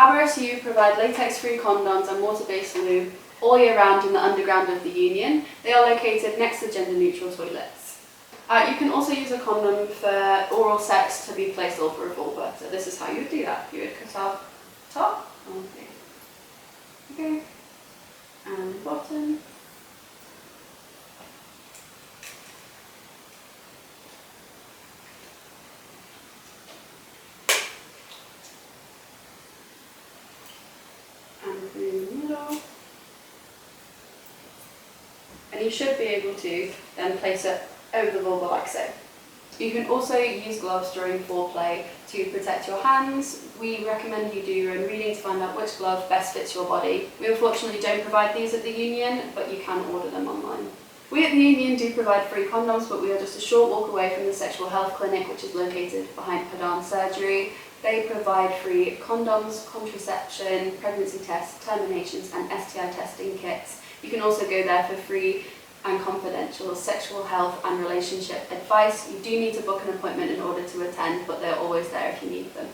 AberSU provide latex-free condoms and water-based lube all year round in the underground of the union. They are located next to gender-neutral toilets. You can also use a condom for oral sex to be placed over a vulva. So this is how you would do that. You would cut out top, okay, and bottom. And through the middle. And you should be able to then place it over the vulva like so. You can also use gloves during foreplay to protect your hands. We recommend you do your own reading to find out which glove best fits your body. We unfortunately don't provide these at the union, but you can order them online. We at the union do provide free condoms, but we are just a short walk away from the sexual health clinic, which is located behind Padan surgery. They provide free condoms, contraception, pregnancy tests, terminations and STI testing kits. You can also go there for free and confidential sexual health and relationship advice. You do need to book an appointment in order to attend, but they're always there if you need them.